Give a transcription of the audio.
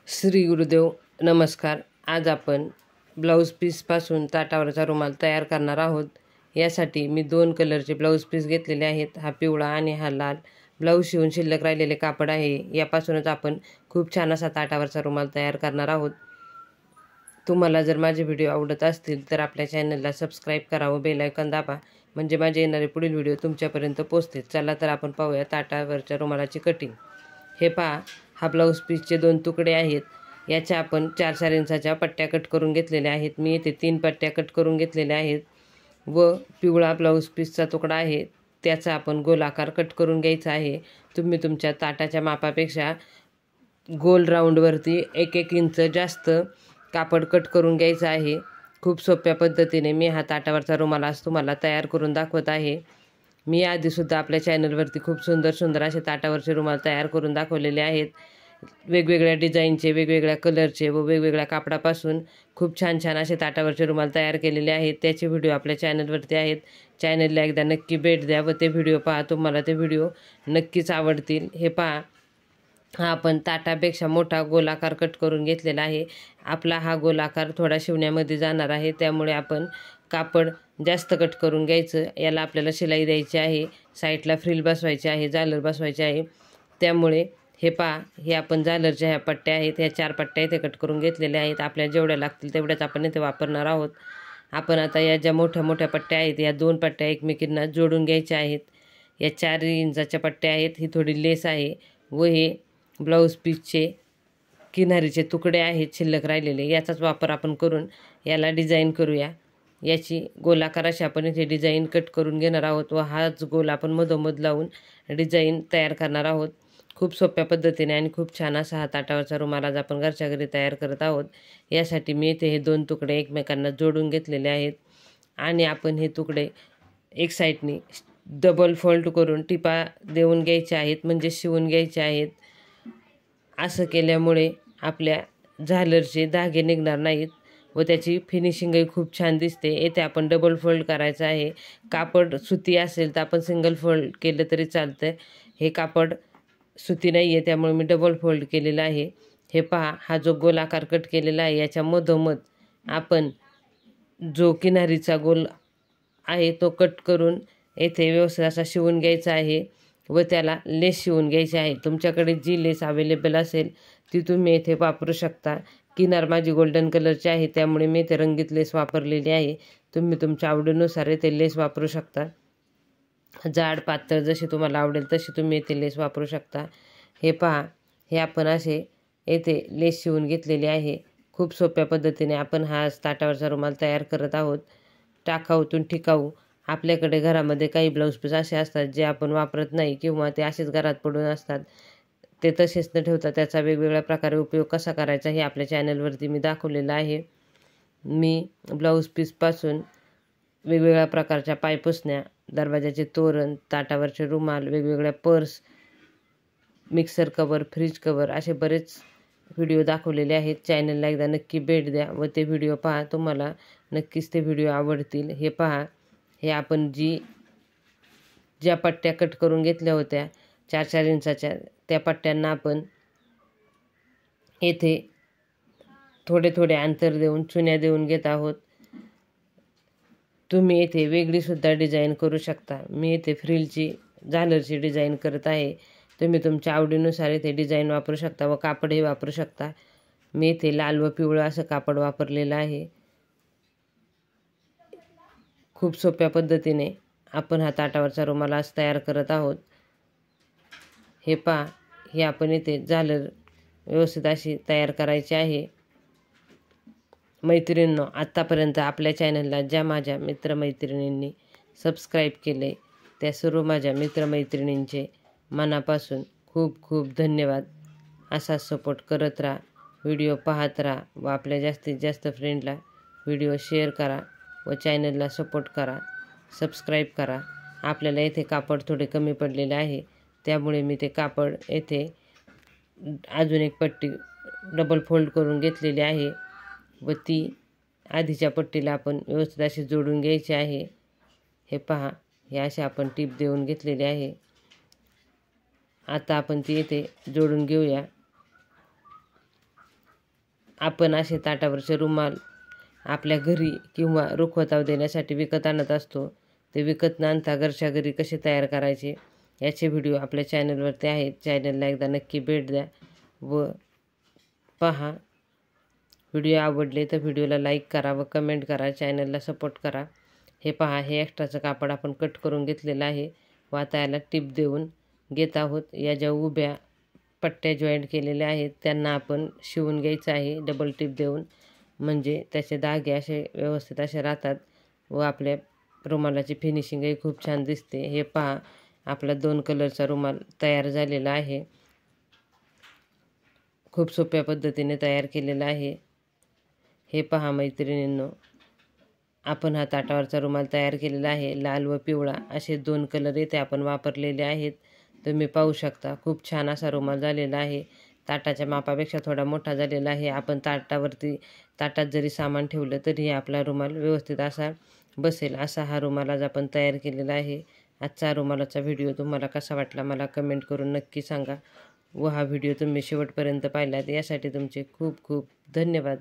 श्री गुरुदेव नमस्कार। आज आपण ब्लाऊज पीसपासून ताटावरचा रुमाल तयार करणार आहोत। यासाठी मी 2 कलरचे ब्लाऊज पीस घेतलेले आहेत। हा पिवळा आणि हा लाल। ब्लाऊज शिवून शिल्लक राहिलेले कापड आहे, यापासूनच आपण खूप छान असा ताटावरचा रुमाल तयार करणार आहोत। तुम्हाला जर माझे व्हिडिओ आवडत असतील तर आपल्या चॅनलला सबस्क्राईब करा व बेल आयकॉन दाबा, म्हणजे माझे येणारे पुढील व्हिडिओ तुमच्यापर्यंत पोहोचतील। चला तर आपण पाहूया ताटावरच्या रुमालाची कटिंग। हे पहा, हा ब्लाऊज पीसचे 2 तुकडे आहेत। याच्या आपण 4-4 इंचाच्या पट्ट्या कट करून घेतलेल्या आहेत। मी इथे 3 पट्ट्या कट करून घेतलेल्या आहेत व पिवळा ब्लाऊज पीसचा तुकडा आहे, त्याचा आपण गोलाकार कट करून घ्यायचा आहे। तुम्ही तुमच्या ताटाच्या मापापेक्षा गोल राऊंडवरती 1-1 इंच जास्त कापड कट करून घ्यायचं आहे। खूप सोप्या पद्धतीने मी हा ताटावरचा रुमाल आज तुम्हाला तयार करून दाखवत आहे। मी आधीसुद्धा आपल्या चॅनलवरती खूप सुंदर असे ताटावरचे रुमाल तयार करून दाखवलेले आहेत। वेगवेगळ्या डिझाईनचे, वेगवेगळ्या कलरचे व वेगवेगळ्या कापडापासून खूप छान असे ताटावरचे रुमाल तयार केलेले आहेत। त्याचे व्हिडिओ आपल्या चॅनलवरती आहेत। चॅनलला एकदा नक्की भेट द्या व ते व्हिडिओ पहा, तुम्हाला ते व्हिडिओ नक्कीच आवडतील। हे पहा, हा आपण ताटापेक्षा मोठा गोलाकार कट करून घेतलेला आहे। आपला हा गोलाकार थोडा शिवण्यामध्ये जाणार आहे, त्यामुळे आपण कापड जास्त कट करून घ्यायचं। याला आपल्याला शिलाई द्यायची आहे, साईडला फ्रिल बसवायची आहे, झालर बसवायची आहे। त्यामुळे हे पहा, हे आपण झालरच्या ह्या पट्ट्या आहेत, ह्या 4 पट्ट्या इथे कट करून घेतलेल्या आहेत। आपल्याला जेवढ्या लागतील तेवढ्याच आपण इथे वापरणार आहोत। आपण आता या ज्या मोठ्या पट्ट्या आहेत, या 2 पट्ट्या एकमेकींना जोडून घ्यायच्या आहेत। या 4 इंचाच्या पट्ट्या आहेत, ही थोडी लेस आहे व हे ब्लाऊज पीसचे किनारीचे तुकडे आहेत शिल्लक राहिलेले, याचाच वापर आपण करून याला डिझाईन करूया। याची गोलाकार अशी आपण इथे डिझाईन कट करून घेणार आहोत व हाच गोल आपण मधोमध लावून डिझाईन तयार करणार आहोत। खूप सोप्या पद्धतीने आणि खूप छान असा हा ताटावरचा रुमाल आज आपण घरच्या घरी तयार करत आहोत। यासाठी मी इथे हे 2 तुकडे एकमेकांना जोडून घेतलेले आहेत आणि आपण हे तुकडे एक साईडनी डबल फोल्ड करून टिपा देऊन घ्यायचे आहेत, म्हणजे शिवून घ्यायचे आहेत। असं केल्यामुळे आपल्या झालरचे धागे निघणार नाहीत व त्याची फिनिशिंगही खूप छान दिसते। येथे आपण डबल फोल्ड करायचं आहे। कापड सुती असेल तर आपण सिंगल फोल्ड केलं तरी चालतं। हे कापड सुती नाही आहे, त्यामुळे मी डबल फोल्ड केलेला आहे। हे पहा, हा जो गोलाकार कट केलेला आहे, याच्या मधोमध आपण जो किनारीचा गोल आहे तो कट करून येथे व्यवस्थित असा शिवून घ्यायचा आहे व त्याला लेस शिवून घ्यायची आहे। तुमच्याकडे जी लेस अवेलेबल असेल ती तुम्ही येथे वापरू शकता। किनार माझी गोल्डन कलरची आहे, त्यामुळे मी इथे रंगीत लेस वापरलेली आहे। तुम्ही तुमच्या आवडीनुसार इथे लेस वापरू शकता। जाड पातळ जशी तुम्हाला आवडेल तशी तुम्ही इथे लेस वापरू शकता। हे पहा, हे आपण असे येथे लेस शिवून घेतलेली आहे। खूप सोप्या पद्धतीने आपण हा ताटावरचा रुमाल तयार करत आहोत। टाकाऊतून टिकाऊ। आपल्याकडे घरामध्ये काही ब्लाऊज पीस असे असतात जे आपण वापरत नाही किंवा ते असेच घरात पडून असतात, ते तसेच न ठेवता त्याचा वेगवेगळ्या प्रकारे उपयोग कसा करायचा हे आपल्या चॅनलवरती मी दाखवलेलं आहे। मी ब्लाऊज पीसपासून वेगवेगळ्या प्रकारच्या पायपुसण्या, दरवाजाचे तोरण, ताटावरचे रुमाल, वेगवेगळ्या purse, mixer cover, fridge cover असे बरेच व्हिडिओ दाखवलेले आहेत। चॅनलला एकदा नक्की भेट द्या व ते व्हिडिओ पहा, तुम्हाला नक्कीच ते व्हिडिओ आवडतील। हे पहा, हे आपण ज्या पट्ट्या कट करून घेतल्या होत्या 4-4 इंचाच्या, त्या पट्ट्यांना आपण येथे थोडे अंतर देऊन चुन्या देऊन घेत आहोत। तुम्ही येथे वेगळीसुद्धा डिझाईन करू शकता। मी येथे फ्रिलची, झालरची डिझाईन करत आहे। तुम्ही तुमच्या आवडीनुसार इथे डिझाईन वापरू शकता व कापडही वापरू शकता। मी इथे लाल व पिवळं असं कापड वापरलेलं आहे। खूप सोप्या पद्धतीने आपण हा ताटावरचा रुमाल आज तयार करत आहोत। हे पहा, हे आपण इथे झालर व्यवस्थित अशी तयार करायची आहे। मैत्रिणींनो, आत्तापर्यंत आपल्या चॅनलला ज्या माझ्या मित्रमैत्रिणींनी सबस्क्राईब केले त्या सर्व माझ्या मित्रमैत्रिणींचे मनापासून खूप धन्यवाद। असा सपोर्ट करत राहा, व्हिडिओ पाहत राहा व आपल्या जास्तीत जास्त फ्रेंडला व्हिडिओ शेअर करा व चॅनलला सपोर्ट करा, सबस्क्राईब करा। आपल्याला येथे कापड थोडे कमी पडलेले आहे, त्यामुळे मी ते कापड येथे अजून एक पट्टी डबल फोल्ड करून घेतलेली आहे व ती आधीच्या पट्टीला आपण व्यवस्थित अशी जोडून घ्यायची आहे। हे पहा, हे असे आपण टीप देऊन घेतलेली आहे। आता आपण ती येथे जोडून घेऊया। आपण असे ताटावरचे रुमाल आपल्या घरी किंवा रुखवतावर देण्यासाठी विकत आणत असतो. ते विकत न आणता घरच्या घरी कसे तयार करायचे याचे व्हिडिओ आपल्या चॅनलवरती आहेत. चॅनलला एकदा नक्की भेट द्या व पहा. व्हिडिओ आवडले तर व्हिडिओला लाईक करा व कमेंट करा. चॅनलला सपोर्ट करा. हे पहा, हे एक्स्ट्राचं कापड आपण कट करून घेतलेलं आहे व आता याला टिप देऊन घेत आहोत. या ज्या उभ्या पट्ट्या जॉईंट केलेल्या आहेत त्यांना आपण शिवून घ्यायचं आहे डबल टिप देऊन, म्हणजे त्याचे धागे असे व्यवस्थित असे राहतात व आपल्या रुमालाची फिनिशिंगही खूप छान दिसते. हे पहा, आपला 2 कलरचा रुमाल तयार झालेला आहे. खूप सोप्या पद्धतीने तयार केलेला आहे. हे पहा मैत्रिणींनो, आपण हा ताटावरचा रुमाल तयार केलेला आहे. लाल व पिवळा असे 2 कलर येथे आपण वापरलेले आहेत. तुम्ही पाहू शकता खूप छान असा रुमाल झालेला आहे. ताटाच्या मापापेक्षा थोडा मोठा झालेला आहे. आपण ताटात जरी सामान ठेवलं तरी आपला रुमाल व्यवस्थित असा बसेल असा हा रुमाल आज आपण तयार केलेला आहे. आजचा रुमालाचा व्हिडिओ तुम्हाला कसा वाटला मला कमेंट करून नक्की सांगा व हा व्हिडिओ तुम्ही शेवटपर्यंत पाहिलात यासाठी तुमचे खूप खूप धन्यवाद.